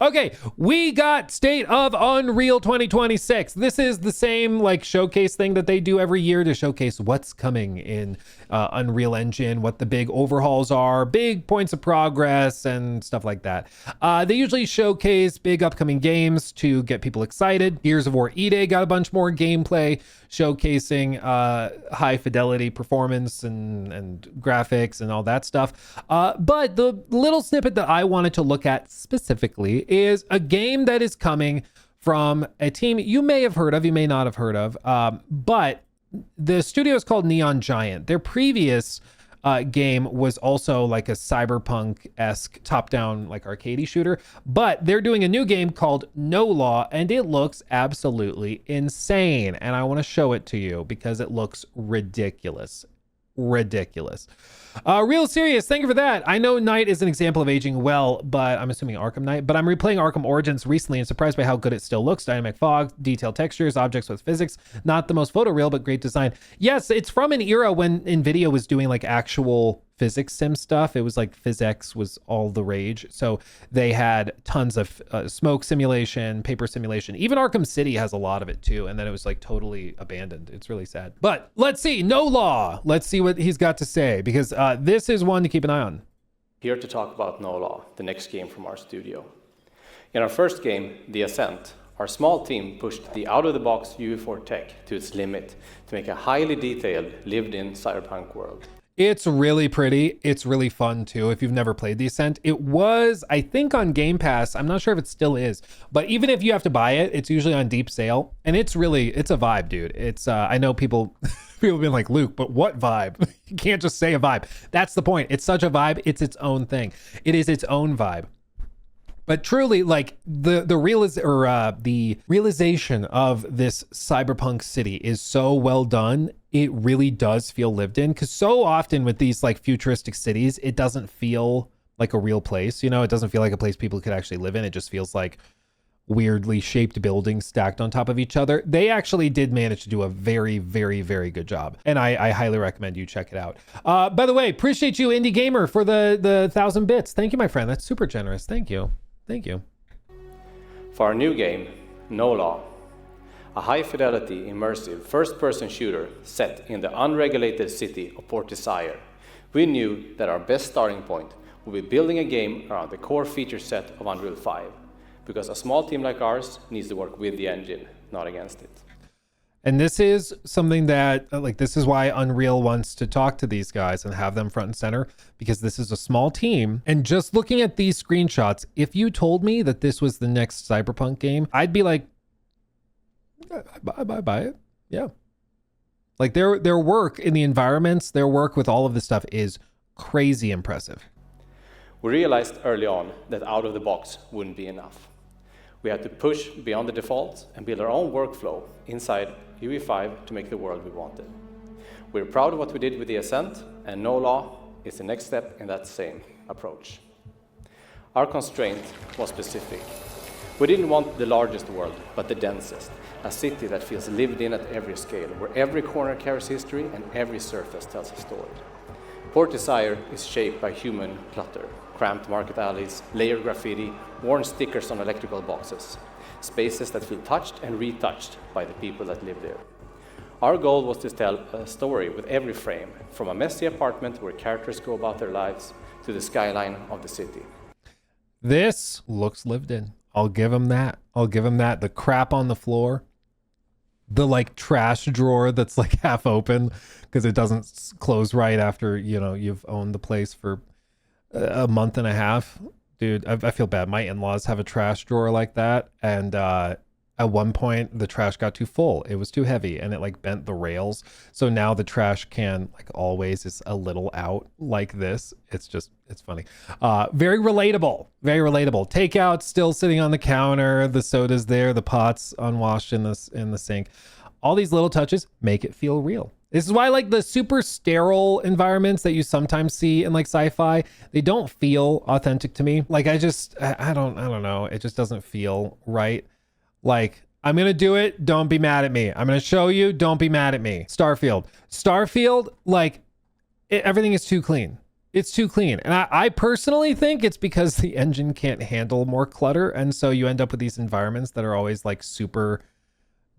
Okay, we got State of Unreal 2026. This is the same like showcase thing that they do every year to showcase what's coming in Unreal Engine, what the big overhauls are, big points of progress, and stuff like that. They usually showcase big upcoming games to get people excited. Gears of War E-Day got a bunch more gameplay showcasing high fidelity performance and graphics and all that stuff. But the little snippet that I wanted to look at specifically is a game that is coming from a team you may have heard of, you may not have heard of, but the studio is called Neon Giant. Their previous game was also like a cyberpunk-esque top-down like arcadey shooter, but they're doing a new game called No Law, and it looks absolutely insane. And I want to show it to you because it looks ridiculous. Real serious, thank you for that. I know Knight is an example of aging well, but I'm assuming Arkham Knight, but I'm replaying Arkham Origins recently and surprised by how good it still looks. Dynamic fog, detailed textures, objects with physics, not the most photoreal, but great design. Yes, it's from an era when NVIDIA was doing like actual physics sim stuff. It was like PhysX was all the rage. So they had tons of smoke simulation, paper simulation. Even Arkham City has a lot of it too. And then it was like totally abandoned. It's really sad. But let's see, No Law. Let's see what he's got to say, because this is one to keep an eye on. Here to talk about No Law, the next game from our studio. In our first game, The Ascent, our small team pushed the out-of-the-box UE4 tech to its limit to make a highly detailed, lived-in cyberpunk world. It's really pretty. It's really fun too. If you've never played The Ascent, it was, I think, on Game Pass. I'm not sure if it still is, but even if you have to buy it, it's usually on deep sale, and it's a vibe, dude. It's I know people have been like, Luke, but what vibe? You can't just say a vibe. That's the point. It's such a vibe. It's its own thing. It is its own vibe. But truly, like the realization of this cyberpunk city is so well done. It really does feel lived in, because so often with these like futuristic cities, it doesn't feel like a real place. You know, it doesn't feel like a place people could actually live in. It just feels like weirdly shaped buildings stacked on top of each other. They actually did manage to do a very, very, very good job. And I highly recommend you check it out. By the way, appreciate you, Indie Gamer, for the 1,000 bits. Thank you, my friend. That's super generous. Thank you. Thank you. For our new game, No Law, a high-fidelity, immersive, first-person shooter set in the unregulated city of Port Desire, we knew that our best starting point would be building a game around the core feature set of Unreal 5, because a small team like ours needs to work with the engine, not against it. And this is something that, like, this is why Unreal wants to talk to these guys and have them front and center, because this is a small team. And just looking at these screenshots, if you told me that this was the next Cyberpunk game, I'd be like, I buy it. Yeah. Like their work in the environments, their work with all of this stuff is crazy impressive. We realized early on that out of the box wouldn't be enough. We had to push beyond the defaults and build our own workflow inside UE5 to make the world we wanted. We're proud of what we did with The Ascent, and No Law is the next step in that same approach. Our constraint was specific. We didn't want the largest world, but the densest, a city that feels lived in at every scale, where every corner carries history and every surface tells a story. Port Desire is shaped by human clutter, cramped market alleys, layered graffiti, worn stickers on electrical boxes, spaces that feel touched and retouched by the people that live there. Our goal was to tell a story with every frame, from a messy apartment where characters go about their lives to the skyline of the city. This looks lived in. I'll give him that. I'll give him that. The crap on the floor, the like trash drawer that's like half open because it doesn't close right after, you know, you've owned the place for a month and a half. Dude, I feel bad. My in-laws have a trash drawer like that, and at one point the trash got too full. It was too heavy and it like bent the rails. So now the trash can, like always, is a little out like this. It's funny. Very relatable. Very relatable. Takeout still sitting on the counter. The soda's there. The pot's unwashed in the sink. All these little touches make it feel real. This is why like the super sterile environments that you sometimes see in like sci-fi, they don't feel authentic to me. Like I don't know. It just doesn't feel right. Like, I'm going to do it. Don't be mad at me. I'm going to show you. Don't be mad at me. Starfield, like everything is too clean. It's too clean. And I personally think it's because the engine can't handle more clutter. And so you end up with these environments that are always like super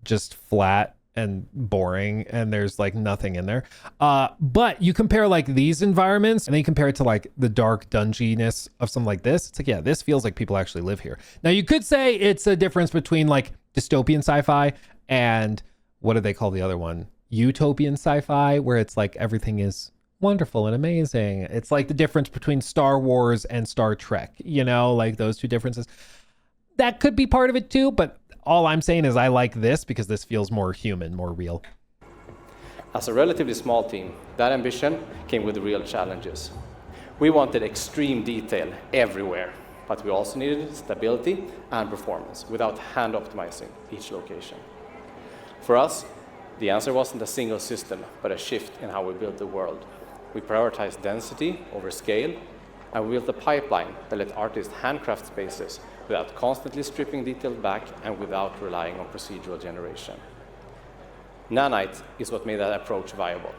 just flat and boring, and there's like nothing in there. But you compare like these environments and then you compare it to like the dark dunginess of something like this. It's like, yeah, this feels like people actually live here. Now you could say it's a difference between like dystopian sci-fi and what do they call the other one? Utopian sci-fi, where it's like everything is wonderful and amazing. It's like the difference between Star Wars and Star Trek, you know, like those two differences. That could be part of it too, but all I'm saying is I like this because this feels more human, more real. As a relatively small team, that ambition came with real challenges. We wanted extreme detail everywhere, but we also needed stability and performance without hand optimizing each location. For us, the answer wasn't a single system, but a shift in how we built the world. We prioritized density over scale, and we built a pipeline that let artists handcraft spaces without constantly stripping detail back and without relying on procedural generation. Nanite is what made that approach viable.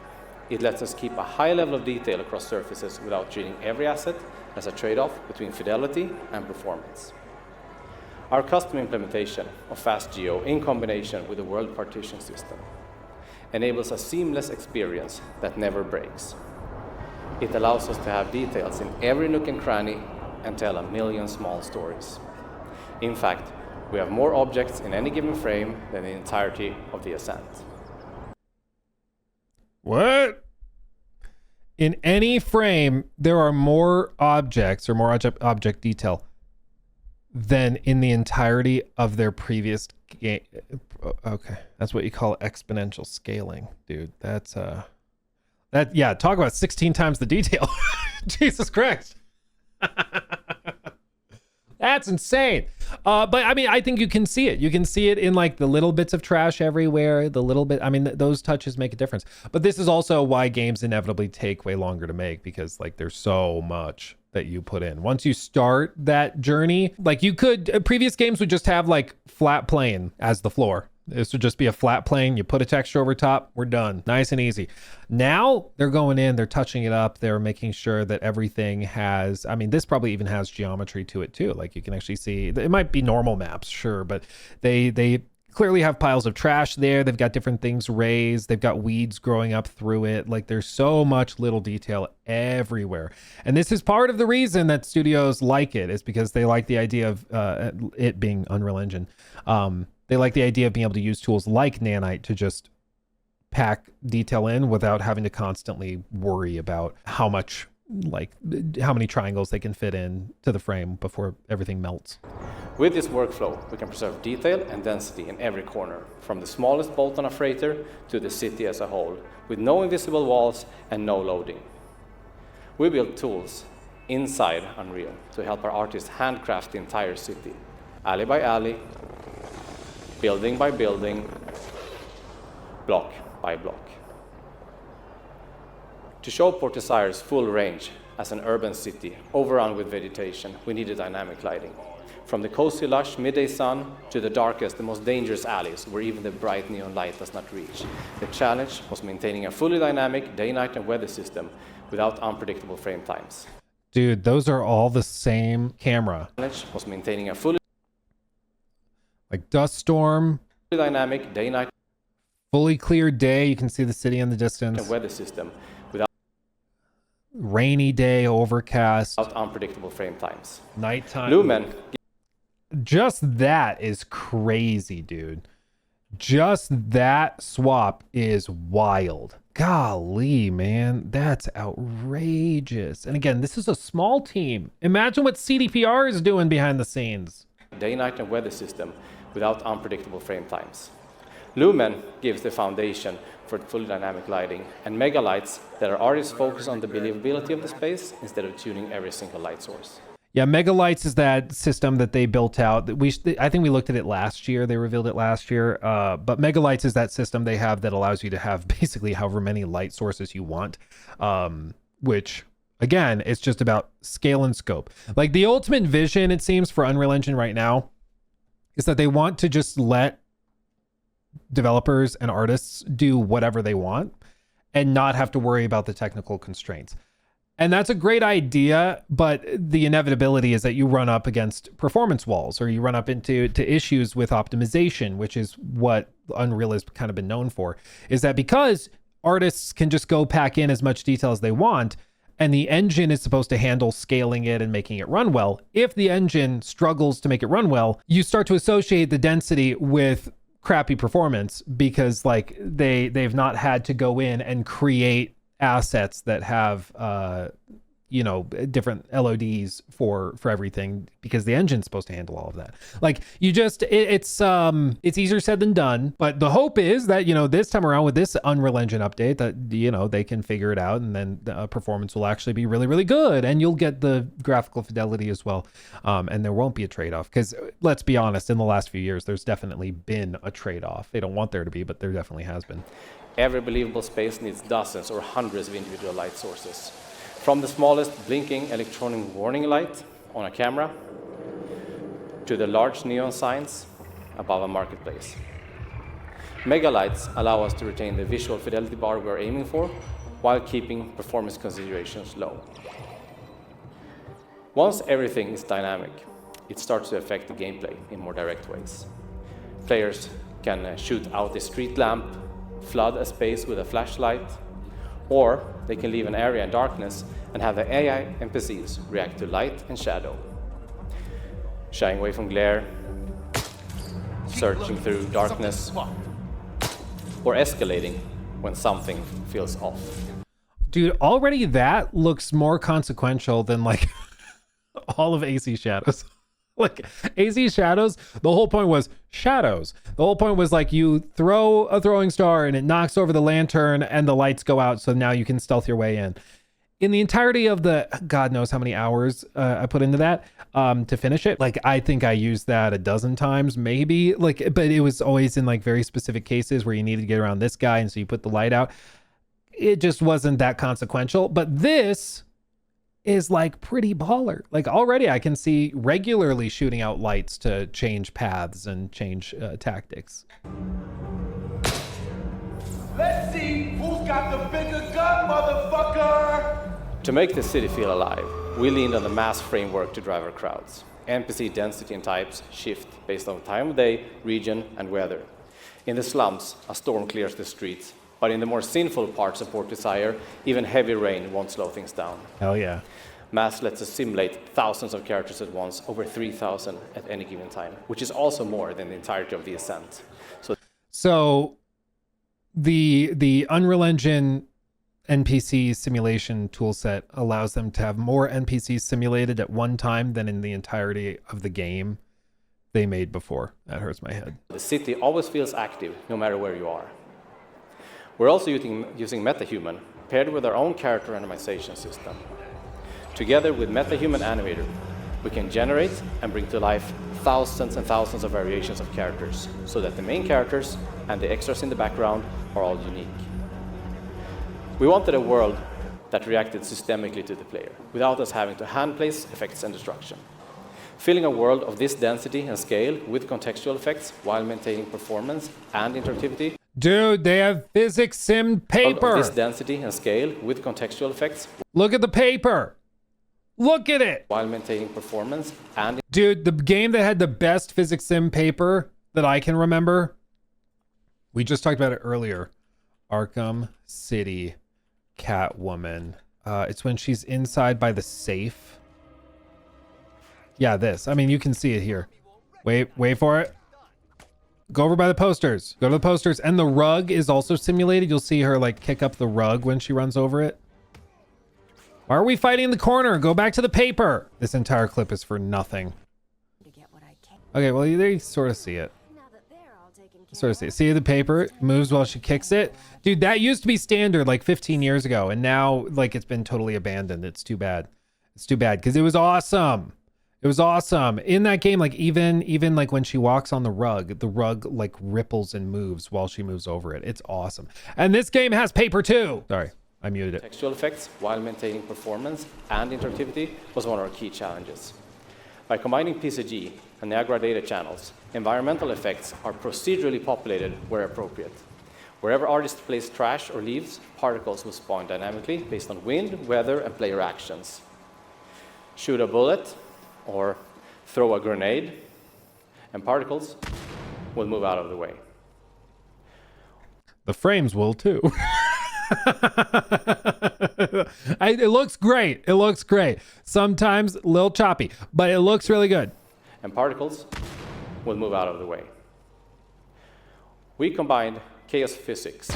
It lets us keep a high level of detail across surfaces without treating every asset as a trade-off between fidelity and performance. Our custom implementation of FastGeo in combination with the world partition system enables a seamless experience that never breaks. It allows us to have details in every nook and cranny and tell a million small stories. In fact, we have more objects in any given frame than the entirety of the ascent. What? In any frame, there are more objects or more object detail than in the entirety of their previous game. Okay, that's what you call exponential scaling, dude. That's yeah, talk about 16 times the detail. Jesus Christ. That's insane. But I mean, I think you can see it. You can see it in like the little bits of trash everywhere, the little bit. I mean, those touches make a difference. But this is also why games inevitably take way longer to make, because like there's so much that you put in. Once you start that journey, like you could, previous games would just have like flat plane as the floor. This would just be a flat plane. You put a texture over top, we're done. Nice and easy. Now they're going in, they're touching it up. They're making sure that everything has, I mean, this probably even has geometry to it too. Like you can actually see, it might be normal maps, sure, but they clearly have piles of trash there. They've got different things raised. They've got weeds growing up through it. Like there's so much little detail everywhere. And this is part of the reason that studios like it, is because they like the idea of it being Unreal Engine. They like the idea of being able to use tools like Nanite to just pack detail in without having to constantly worry about how many triangles they can fit in to the frame before everything melts. With this workflow, we can preserve detail and density in every corner, from the smallest bolt on a freighter to the city as a whole, with no invisible walls and no loading. We build tools inside Unreal to help our artists handcraft the entire city, alley by alley, building by building, block by block. To show Port Desire's full range as an urban city overrun with vegetation, we needed dynamic lighting. From the cozy, lush midday sun to the darkest, the most dangerous alleys where even the bright neon light does not reach. The challenge was maintaining a fully dynamic day, night, and weather system without unpredictable frame times. Dude, those are all the same camera. The challenge was maintaining a fully like dust storm, dynamic day, night, fully clear day. You can see the city in the distance. and weather system without Rainy day, overcast, unpredictable frame times. nighttime. Lumen Just that is crazy, dude. Just that swap is wild. Golly, man, that's outrageous. And again, this is a small team. Imagine what CDPR is doing behind the scenes. day, night, and weather system without unpredictable frame times. Lumen gives the foundation for fully dynamic lighting and mega lights that our artists focus on the believability of the space instead of tuning every single light source. Yeah, Megalights is that system that they built out. I think we looked at it last year. They revealed it last year. But Megalights is that system they have that allows you to have basically however many light sources you want, which again, it's just about scale and scope. Like the ultimate vision, it seems, for Unreal Engine right now is that they want to just let developers and artists do whatever they want and not have to worry about the technical constraints. And that's a great idea, but the inevitability is that you run up against performance walls, or you run up into issues with optimization, which is what Unreal has kind of been known for, is that because artists can just go pack in as much detail as they want, and the engine is supposed to handle scaling it and making it run well. If the engine struggles to make it run well, you start to associate the density with crappy performance, because like they've not had to go in and create assets that have different LODs for everything, because the engine's supposed to handle all of that. Like it's easier said than done, but the hope is that this time around with this Unreal Engine update that they can figure it out, and then the performance will actually be really, really good, and you'll get the graphical fidelity as well, and there won't be a trade-off, because let's be honest, in the last few years there's definitely been a trade-off. They don't want there to be, but there definitely has been. Every believable space needs dozens or hundreds of individual light sources. From the smallest blinking electronic warning light on a camera to the large neon signs above a marketplace. Mega lights allow us to retain the visual fidelity bar we're aiming for while keeping performance considerations low. Once everything is dynamic, it starts to affect the gameplay in more direct ways. Players can shoot out a street lamp, flood a space with a flashlight, or they can leave an area in darkness and have the AI NPCs react to light and shadow, shying away from glare, searching through darkness, or escalating when something feels off. Dude, already that looks more consequential than like all of AC Shadows. Like AC Shadows, the whole point was shadows. The whole point was like you throw a throwing star and it knocks over the lantern and the lights go out, so now you can stealth your way in. In the entirety of the God knows how many hours I put into that to finish it, like I think I used that a dozen times maybe, like, but it was always in like very specific cases where you needed to get around this guy, and so you put the light out. It just wasn't that consequential. But this is like pretty baller. Like already I can see regularly shooting out lights to change paths and change tactics. Let's see who's got the bigger gun, motherfucker! To make the city feel alive, we leaned on the mass framework to drive our crowds. NPC density and types shift based on time of day, region, and weather. In the slums, a storm clears the streets, but in the more sinful parts of Port Desire, even heavy rain won't slow things down. Hell yeah. Mass lets us simulate thousands of characters at once, over 3,000 at any given time, which is also more than the entirety of the Ascent. So the Unreal Engine NPC simulation toolset allows them to have more NPCs simulated at one time than in the entirety of the game they made before. That hurts my head. The city always feels active, no matter where you are. We're also using MetaHuman, paired with our own character randomization system. Together with MetaHuman Animator, we can generate and bring to life thousands and thousands of variations of characters, so that the main characters and the extras in the background are all unique. We wanted a world that reacted systemically to the player, without us having to hand place effects and destruction. Filling a world of this density and scale with contextual effects while maintaining performance and interactivity. Dude, they have physics sim paper. This density and scale with contextual effects. Look at the paper. Look at it. While maintaining performance and... Dude, the game that had the best physics sim paper that I can remember, we just talked about it earlier. Arkham City Catwoman. It's when she's inside by the safe. Yeah, this. I mean, you can see it here. Wait for it. Go over by the posters. Go to the posters. And the rug is also simulated. You'll see her like kick up the rug when she runs over it. Why are we fighting in the corner? Go back to the paper. This entire clip is for nothing. Okay, well, there you sort of see it. Sort of see it. See the paper moves while she kicks it? Dude, that used to be standard like 15 years ago. And now like it's been totally abandoned. It's too bad. It's too bad because it was awesome. It was awesome. In that game, like even like when she walks on the rug like ripples and moves while she moves over it. It's awesome. And this game has paper too. Sorry, I muted it. Textual effects while maintaining performance and interactivity was one of our key challenges. By combining PCG and Niagara data channels, environmental effects are procedurally populated where appropriate. Wherever artists place trash or leaves, particles will spawn dynamically based on wind, weather, and player actions. Shoot a bullet or throw a grenade, and particles will move out of the way. The frames will too. It looks great. It looks great. Sometimes a little choppy, but it looks really good. And particles will move out of the way. We combined chaos physics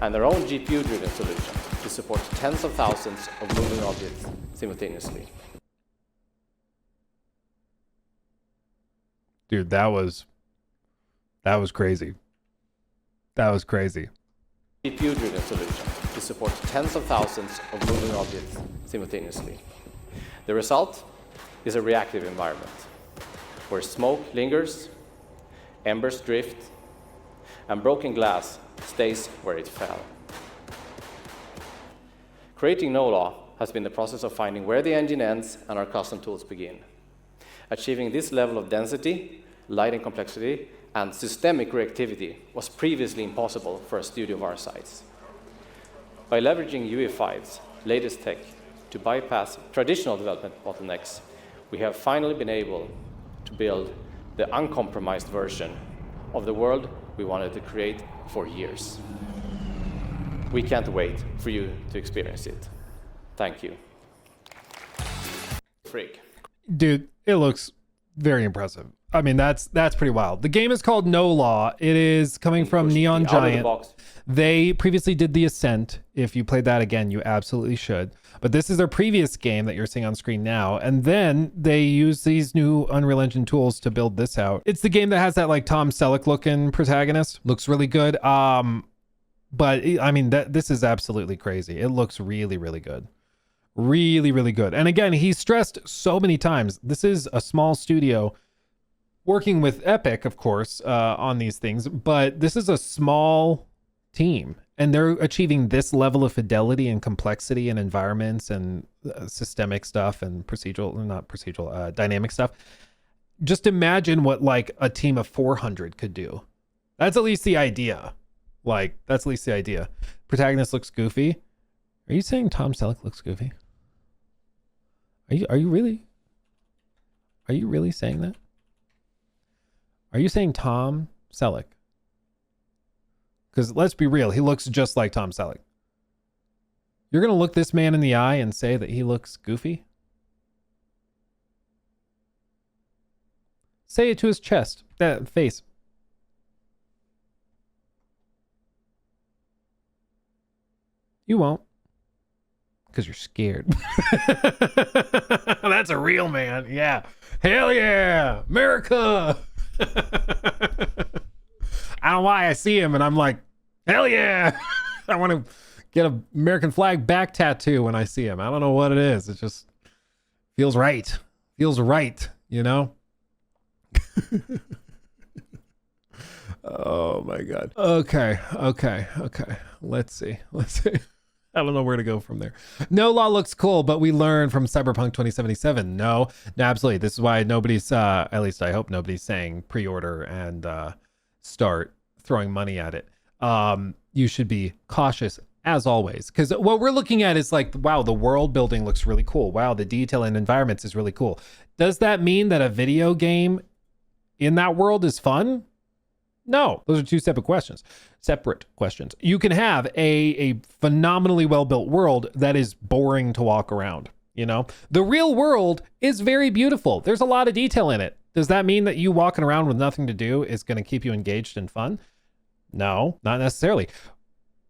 and their own GPU-driven solution to support tens of thousands of moving objects simultaneously. Dude, that was crazy. That was crazy. GPU-driven solution to support tens of thousands of moving objects simultaneously. The result is a reactive environment where smoke lingers, embers drift, and broken glass stays where it fell. Creating NoLaw has been the process of finding where the engine ends and our custom tools begin. Achieving this level of density, light and complexity, and systemic reactivity was previously impossible for a studio of our size. By leveraging UE5's latest tech to bypass traditional development bottlenecks, we have finally been able to build the uncompromised version of the world we wanted to create for years. We can't wait for you to experience it. Thank you. Freak. Dude, it looks very impressive. I mean, that's pretty wild. The game is called NoLaw. It is coming from Neon Giant. They previously did The Ascent. If you played that again, you absolutely should. But this is their previous game that you're seeing on screen now. And then they use these new Unreal Engine tools to build this out. It's the game that has that like Tom Selleck looking protagonist. Looks really good. But I mean, this is absolutely crazy. It looks really, really good. Really, really good. And again, he stressed so many times, this is a small studio working with Epic, of course, on these things, but this is a small team and they're achieving this level of fidelity and complexity and environments and systemic stuff and dynamic stuff. Just imagine what like a team of 400 could do. That's at least the idea. That's at least the idea. Protagonist looks goofy. Are you saying Tom Selleck looks goofy? Are you really saying that? Are you saying Tom Selleck? Because let's be real, he looks just like Tom Selleck. You're going to look this man in the eye and say that he looks goofy? Say it to his chest, that face. You won't. Because you're scared. That's a real man. Yeah. Hell yeah. America. I don't know why I see him and I'm like, hell yeah. I want to get an American flag back tattoo when I see him. I don't know what it is. It just feels right. Feels right, you know? Oh my God. Okay. Let's see. I don't know where to go from there. NoLaw looks cool, but we learned from Cyberpunk 2077. No, absolutely. This is why nobody's, at least I hope nobody's saying pre-order and start throwing money at it. You should be cautious as always, because what we're looking at is like, wow, the world building looks really cool. Wow, the detail and environments is really cool. Does that mean that a video game in that world is fun? No, those are two separate questions. You can have a phenomenally well-built world that is boring to walk around, you know? The real world is very beautiful. There's a lot of detail in it. Does that mean that you walking around with nothing to do is going to keep you engaged and fun? No, not necessarily.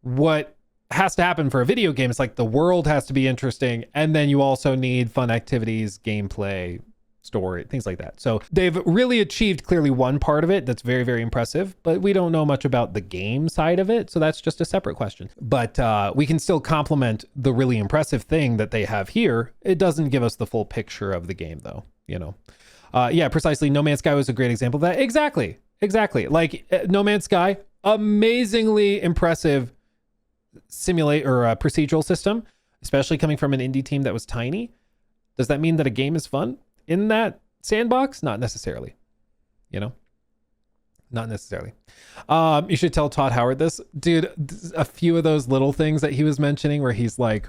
What has to happen for a video game is like the world has to be interesting, and then you also need fun activities, gameplay, story, things like that. So they've really achieved clearly one part of it that's very, very impressive, but we don't know much about the game side of it. So that's just a separate question. But we can still complement the really impressive thing that they have here. It doesn't give us the full picture of the game though, you know? Yeah, precisely. No Man's Sky was a great example of that. Exactly. Like No Man's Sky, amazingly impressive procedural system, especially coming from an indie team that was tiny. Does that mean that a game is fun in that sandbox? Not necessarily, you know? Not necessarily. You should tell Todd Howard this. Dude, a few of those little things that he was mentioning where he's like,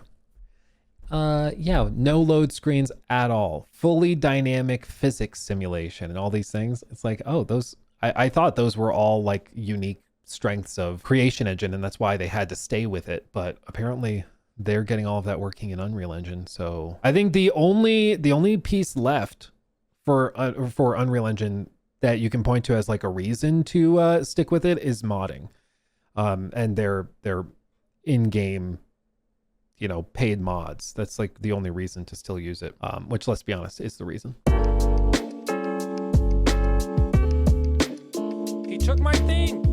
yeah, no load screens at all. Fully dynamic physics simulation and all these things. It's like, oh, those, I thought those were all like unique strengths of Creation Engine, and that's why they had to stay with it. But apparently they're getting all of that working in Unreal Engine. So I think the only piece left for Unreal Engine that you can point to as like a reason to stick with it is modding, and their in-game, you know, paid mods. That's like the only reason to still use it, which, let's be honest, is the reason. He took my thing.